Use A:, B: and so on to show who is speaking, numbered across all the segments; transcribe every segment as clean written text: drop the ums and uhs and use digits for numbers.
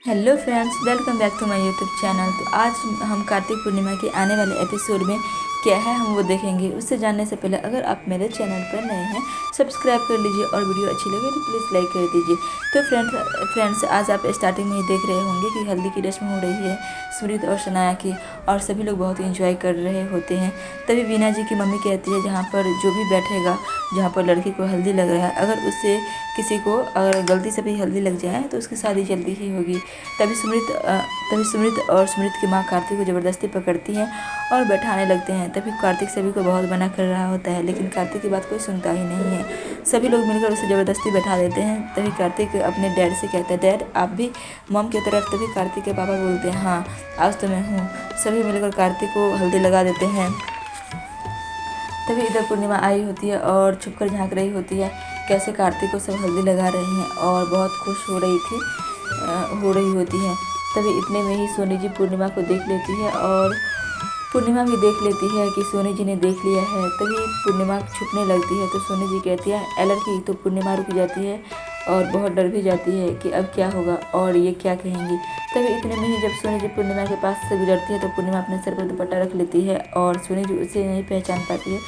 A: Hello friends, welcome back to my YouTube channel. तो आज हम कार्तिक पूर्णिमा के आने वाले एपिसोड में क्या है हम वो देखेंगे। उससे जानने से पहले अगर आप मेरे चैनल पर नए हैं सब्सक्राइब कर लीजिए और वीडियो अच्छी लगे तो प्लीज़ लाइक कर दीजिए। तो फ्रेंड्स आज आप स्टार्टिंग में ही देख रहे होंगे कि हल्दी की रस्म हो रही है सुमित और शनाया की, और सभी लोग बहुत इंजॉय कर रहे होते हैं। तभी वीना जी की मम्मी कहती है जहाँ पर जो भी बैठेगा, जहाँ पर लड़की को हल्दी लग रहा है, अगर उससे किसी को अगर गलती से भी हल्दी लग जाए तो उसकी शादी जल्दी ही होगी। तभी सुमित और सुमित की माँ कार्तिक को ज़बरदस्ती पकड़ती है और बैठाने लगते हैं। तभी कार्तिक सभी को बहुत मना कर रहा होता है, लेकिन कार्तिक की बात कोई सुनता ही नहीं है। सभी लोग मिलकर उसे ज़बरदस्ती बैठा देते हैं। तभी कार्तिक अपने डैड से कहता है, डैड आप भी मॉम की तरफ। तभी कार्तिक के पापा बोलते हैं, हाँ आज तो मैं हूँ। सभी मिलकर कार्तिक को हल्दी लगा देते हैं। तभी इधर पूर्णिमा आई होती है और छुपकर झांक रही होती है कैसे कार्तिक को सब हल्दी लगा रहे हैं और बहुत खुश हो रही होती है। तभी इतने में ही सोनी जी पूर्णिमा को देख लेती है और पूर्णिमा भी देख लेती है कि सोनी जी ने देख लिया है। तभी पूर्णिमा छुपने लगती है तो सोनी जी कहती है एलर्जी। तो पूर्णिमा रुक जाती है और बहुत डर भी जाती है कि अब क्या होगा और ये क्या कहेंगी। तभी इतने में ही जब सोनी जी पूर्णिमा के पास से गुजरती है तो पूर्णिमा अपने सर पर दुपट्टा रख लेती है और सोनी जी उसे नहीं पहचान पाती है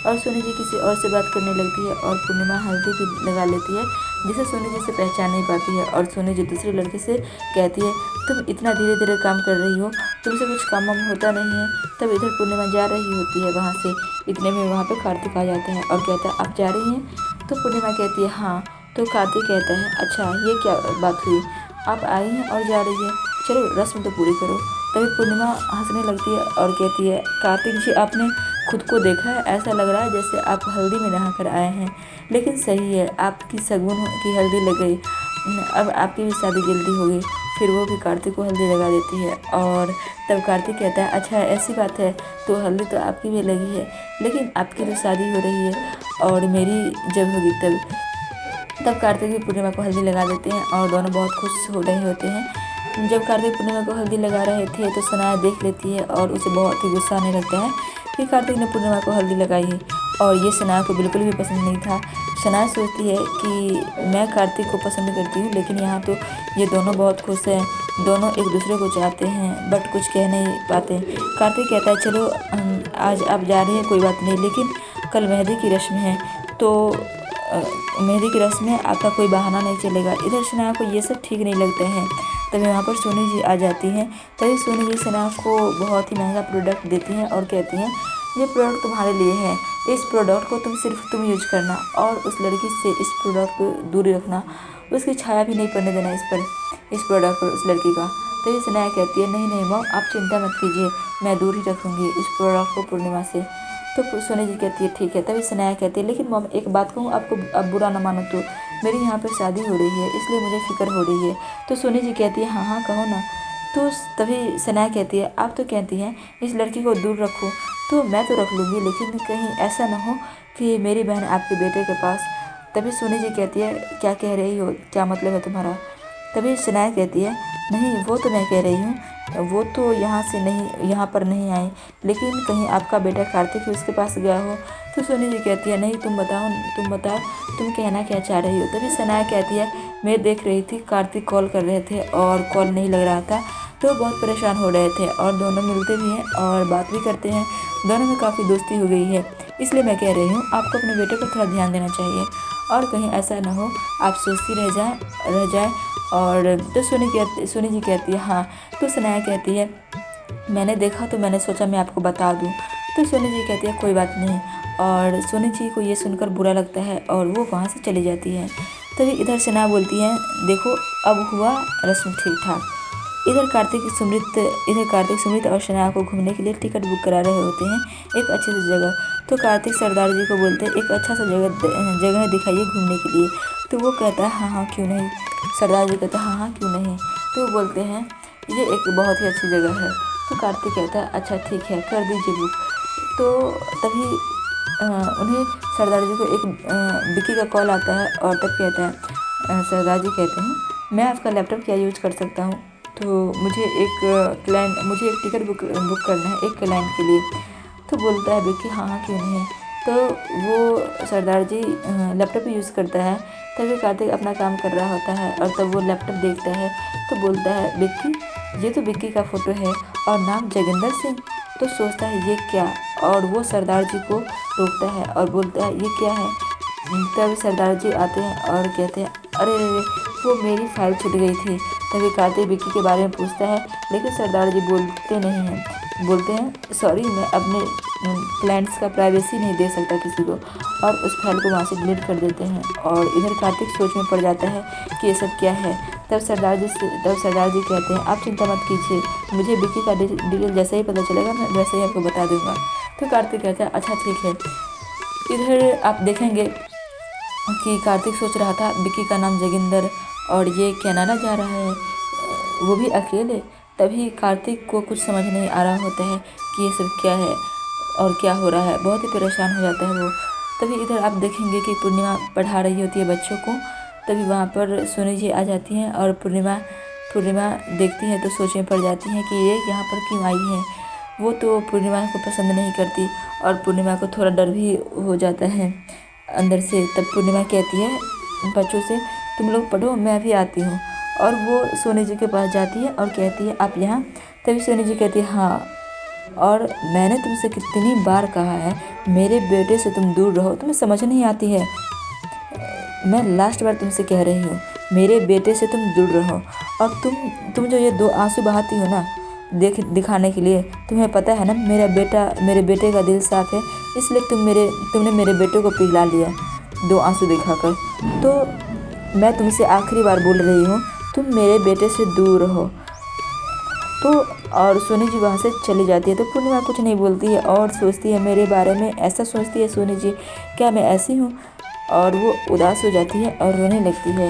A: और सोनी जी किसी और से बात करने लगती है और पूर्णिमा हल्दी भी लगा लेती है जिसे सोनी जी से पहचान नहीं पाती है। और सोनी जी दूसरे लड़के से कहती है तुम इतना धीरे धीरे काम कर रही हो, तुमसे कुछ काम वाम होता नहीं है। तब इधर पूर्णिमा जा रही होती है वहाँ से। इतने में वहाँ पर कार्तिक आ जाता है और कहता है आप जा रही हैं। तो पूर्णिमा कहती है हाँ। तो कार्तिक कहता है अच्छा ये क्या बात हुई, आप आई हैं और जा रही है, चलो रस्म तो पूरी करो। तभी पूर्णिमा हंसने लगती है और कहती है कार्तिक जी आपने खुद को देखा है, ऐसा लग रहा है जैसे आप हल्दी में नहा कर आए हैं। लेकिन सही है, आपकी सगुन की हल्दी लग गई, अब आपकी भी शादी जल्दी होगी। फिर वो भी कार्तिक को हल्दी लगा देती है और तब कार्तिक कहता है अच्छा ऐसी बात है, तो हल्दी तो आपकी भी लगी है, लेकिन आपकी तो शादी हो रही है और मेरी जब होगी तब कार्तिक भी पूर्णिमा को हल्दी लगा देते हैं और दोनों बहुत खुश हो रहे होते हैं। जब कार्तिक पूर्णिमा को हल्दी लगा रहे थे तो सनाया देख लेती है और उसे बहुत ही गुस्सा आने लगता है कि कार्तिक ने पूर्णिमा को हल्दी लगाई है, और ये सनाया को बिल्कुल भी पसंद नहीं था। सनाया सोचती है कि मैं कार्तिक को पसंद करती हूँ, लेकिन यहाँ तो ये दोनों बहुत खुश हैं, दोनों एक दूसरे को चाहते हैं बट कुछ कह नहीं पाते। कार्तिक कहता है चलो आज आप जा रही है कोई बात नहीं, लेकिन कल मेहंदी की रस्म है, तो मेहंदी की रस्म में आपका कोई बहाना नहीं चलेगा। इधर सनाया को ये सब ठीक नहीं लगता है। तभी वहाँ पर सोनी जी आ जाती हैं। तभी सोनी जी सनाया को बहुत ही महंगा प्रोडक्ट देती हैं और कहती हैं ये प्रोडक्ट तुम्हारे लिए है, इस प्रोडक्ट को सिर्फ तुम यूज करना और उस लड़की से इस प्रोडक्ट को दूर रखना, उसकी छाया भी नहीं पड़ने देना इस प्रोडक्ट पर उस लड़की का। तभी सनाया कहती है नहीं नहीं मॉम आप चिंता मत कीजिए, मैं दूर ही रखूँगी इस प्रोडक्ट को पूर्णिमा से। तो सोनी जी कहती है ठीक है। तभी सनाया कहती है लेकिन मॉम एक बात कहूँ आपको, अब बुरा ना मानो तो मेरी यहाँ पर शादी हो रही है इसलिए मुझे फ़िक्र हो रही है। तो सोनी जी कहती है हाँ हाँ कहो ना। तो तभी सनाया कहती है आप तो कहती हैं इस लड़की को दूर रखो, तो मैं तो रख लूँगी, लेकिन कहीं ऐसा ना हो कि मेरी बहन आपके बेटे के पास। तभी सोनी जी कहती है क्या कह रही हो, क्या मतलब है तुम्हारा। तभी सनाया कहती है नहीं वो तो मैं कह रही हूँ, वो तो यहाँ पर नहीं आई, लेकिन कहीं आपका बेटा कार्तिक ही उसके पास गया हो। तो सोनी जी कहती है नहीं तुम बताओ तुम कहना क्या चाह रही हो। तभी सनाया कहती है मैं देख रही थी कार्तिक कॉल कर रहे थे और कॉल नहीं लग रहा था, तो बहुत परेशान हो रहे थे और दोनों मिलते भी हैं और बात भी करते हैं, दोनों में काफ़ी दोस्ती हो गई है, इसलिए मैं कह रही हूँ आपको अपने बेटे पर थोड़ा ध्यान देना चाहिए और कहीं ऐसा ना हो आप सोचती रह जाए। और तो सोनी जी कहती है हाँ। तो सनाया कहती है मैंने देखा तो मैंने सोचा मैं आपको बता दूं। तो सोनी जी कहती है कोई बात नहीं, और सोनी जी को ये सुनकर बुरा लगता है और वो वहाँ से चली जाती है। तभी इधर सना बोलती है देखो अब हुआ रस्म ठीक ठाक। इधर कार्तिक सुमित और शनाया को घूमने के लिए टिकट बुक करा रहे होते हैं एक अच्छी सी जगह। तो कार्तिक सरदार जी को बोलते हैं एक अच्छा सा जगह दिखाइए घूमने के लिए। तो वो कहता है हाँ हाँ क्यों नहीं। सरदार जी कहते हैं हाँ हाँ क्यों नहीं। तो वो बोलते हैं ये एक बहुत ही अच्छी जगह है। तो कार्तिक कहता है अच्छा ठीक है कर दीजिए बुक। तो तभी उन्हें सरदार जी को एक विक्की का कॉल आता है और तब कहता है सरदार जी कहते हैं मैं आपका लैपटॉप क्या यूज कर सकता हूँ, तो मुझे एक टिकट बुक करना है एक क्लाइंट के लिए। तो बोलता है विक्की हाँ हाँ क्यों नहीं। तो वो सरदार जी लैपटॉप यूज़ करता है। तभी कार्तिक अपना काम कर रहा होता है और तब वो लैपटॉप देखता है तो बोलता है, विक्की, ये तो विक्की का फ़ोटो है और नाम जोगिंदर सिंह। तो सोचता है ये क्या, और वो सरदार जी को रोकता है और बोलता है ये क्या है। तब सरदार जी आते हैं और कहते हैं, अरे अरे वो मेरी फाइल छूट गई थी। तभी कार्तिक विक्की के बारे में पूछता है, लेकिन सरदार जी बोलते नहीं हैं, बोलते हैं सॉरी, मैं अपने क्लाइंट्स का प्राइवेसी नहीं दे सकता किसी को, और उस फाइल को वहाँ से डिलीट कर देते हैं। और इधर कार्तिक सोच में पड़ जाता है कि ये सब क्या है। तब सरदार जी कहते हैं, आप चिंता मत कीजिए, मुझे विक्की का डिटेल जैसे ही पता चलेगा मैं वैसे ही आपको बता दूंगा। तो कार्तिक कहता है अच्छा ठीक है। इधर आप देखेंगे कि कार्तिक सोच रहा था विक्की का नाम जोगिंदर और ये कनाडा जा रहा है, वो भी अकेले। तभी कार्तिक को कुछ समझ नहीं आ रहा होता है कि ये सब क्या है और क्या हो रहा है, बहुत ही परेशान हो जाता है वो। तभी इधर आप देखेंगे कि पूर्णिमा पढ़ा रही होती है बच्चों को। तभी वहाँ पर सोनी जी आ जाती हैं और पूर्णिमा देखती है तो सोच में पड़ जाती हैं कि ये यहाँ पर क्यों आई है। वो तो पूर्णिमा को पसंद नहीं करती और पूर्णिमा को थोड़ा डर भी हो जाता है अंदर से। तब पूर्णिमा कहती है बच्चों से, तुम लोग पढ़ो, मैं अभी आती हूँ। और वो सोनी जी के पास जाती है और कहती है आप यहाँ। तभी सोनी जी कहती है हाँ, और मैंने तुमसे कितनी बार कहा है मेरे बेटे से तुम दूर रहो, तुम्हें समझ नहीं आती है। मैं लास्ट बार तुमसे कह रही हूँ, मेरे बेटे से तुम दूर रहो। और तुम जो ये 2 आंसू बहाती हो ना दिखाने के लिए, तुम्हें पता है ना मेरे बेटे का दिल साफ है, इसलिए तुमने मेरे बेटे को पिघला लिया 2 आंसू दिखाकर। तो मैं तुमसे आखिरी बार बोल रही हूँ, तुम मेरे बेटे से दूर रहो। तो और सोनी जी वहाँ से चली जाती है। तो पूर्णिमा कुछ नहीं बोलती है और सोचती है मेरे बारे में ऐसा सोचती है सोनी जी, क्या मैं ऐसी हूँ। और वो उदास हो जाती है और रोने लगती है।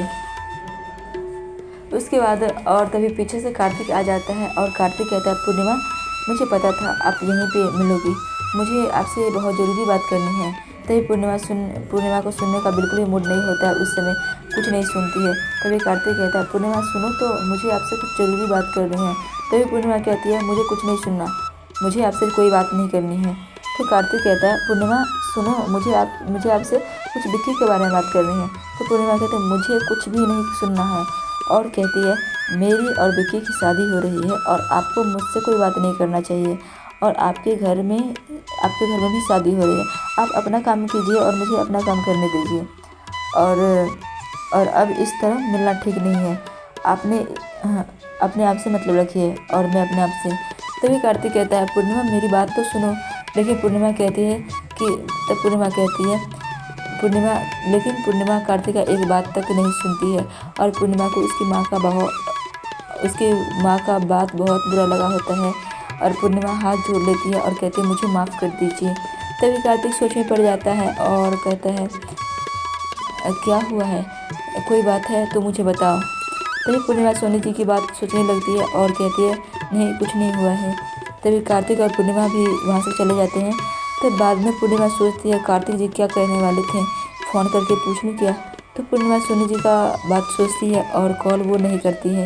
A: उसके बाद और तभी पीछे से कार्तिक आ जाता है और कार्तिक कहता है, पूर्णिमा मुझे पता था आप यहीं पे मिलोगी, मुझे आपसे बहुत ज़रूरी बात करनी है। तभी पूर्णिमा को सुनने का बिल्कुल ही मूड नहीं होता है, उस समय कुछ नहीं सुनती है। तभी कार्तिक कहता है, पूर्णिमा सुनो तो, मुझे आपसे कुछ ज़रूरी बात करनी है। तभी पूर्णिमा कहती है, मुझे कुछ नहीं सुनना, मुझे आपसे कोई बात नहीं करनी है। तो कार्तिक कहता है, पूर्णिमा सुनो, मुझे आपसे कुछ विक्की के बारे में बात करनी है। तो पूर्णिमा कहती है, मुझे कुछ भी नहीं सुनना है। और कहती है, मेरी और विक्की की शादी हो रही है और आपको मुझसे कोई बात नहीं करना चाहिए, और आपके घर में भी शादी हो रही है। आप अपना काम कीजिए और मुझे अपना काम करने दीजिए। और अब इस तरह मिलना ठीक नहीं है। आपने अपने आप से मतलब रखिए और मैं अपने आप से। तभी कार्तिक कहता है, पूर्णिमा मेरी बात तो सुनो। लेकिन पूर्णिमा कहती है लेकिन पूर्णिमा कार्तिक का एक बात तक नहीं सुनती है और पूर्णिमा को उसकी माँ का बात बहुत बुरा लगा होता है। और पूर्णिमा हाथ जोड़ लेती है और कहती है, मुझे माफ़ कर दीजिए। तभी कार्तिक सोच में पड़ जाता है और कहता है, क्या हुआ है, कोई बात है तो मुझे बताओ। तभी पूर्णिमा सोनी जी की बात सोचने लगती है और कहती है, नहीं कुछ नहीं हुआ है। तभी कार्तिक और पूर्णिमा भी वहाँ से चले जाते हैं। तब बाद में पूर्णिमा सोचती है, कार्तिक जी क्या कहने वाले थे, फ़ोन करके पूछ लूँ क्या। तो पूर्णिमा सोनी जी का बात सोचती है और कॉल वो नहीं करती है।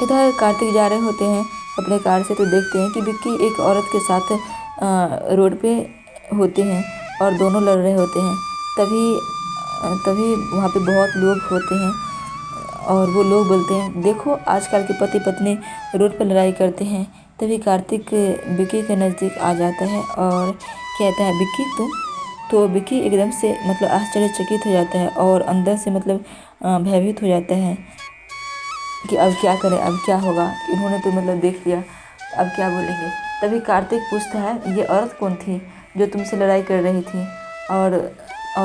A: इधर कार्तिक जा रहे होते हैं अपने कार से, तो देखते हैं कि विक्की एक औरत के साथ रोड पे होते हैं और दोनों लड़ रहे होते हैं। तभी वहाँ पे बहुत लोग होते हैं और वो लोग बोलते हैं, देखो आजकल के पति पत्नी रोड पर लड़ाई करते हैं। तभी कार्तिक विक्की के नज़दीक आ जाता है और कहता है, विक्की तुम। तो विक्की एकदम से मतलब आश्चर्यचकित हो जाता है और अंदर से मतलब भयभीत हो जाता है कि अब क्या करें, अब क्या होगा, इन्होंने तो मतलब देख लिया, अब क्या बोलेंगे। तभी कार्तिक पूछता है, ये औरत कौन थी जो तुमसे लड़ाई कर रही थी। और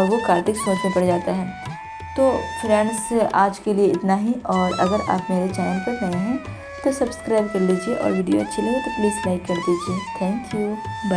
A: वो कार्तिक सोच में पड़ जाता है। तो फ्रेंड्स आज के लिए इतना ही, और अगर आप मेरे चैनल पर नए हैं तो सब्सक्राइब कर लीजिए और वीडियो अच्छी लगे तो प्लीज़ लाइक कर दीजिए। Thank you, bye.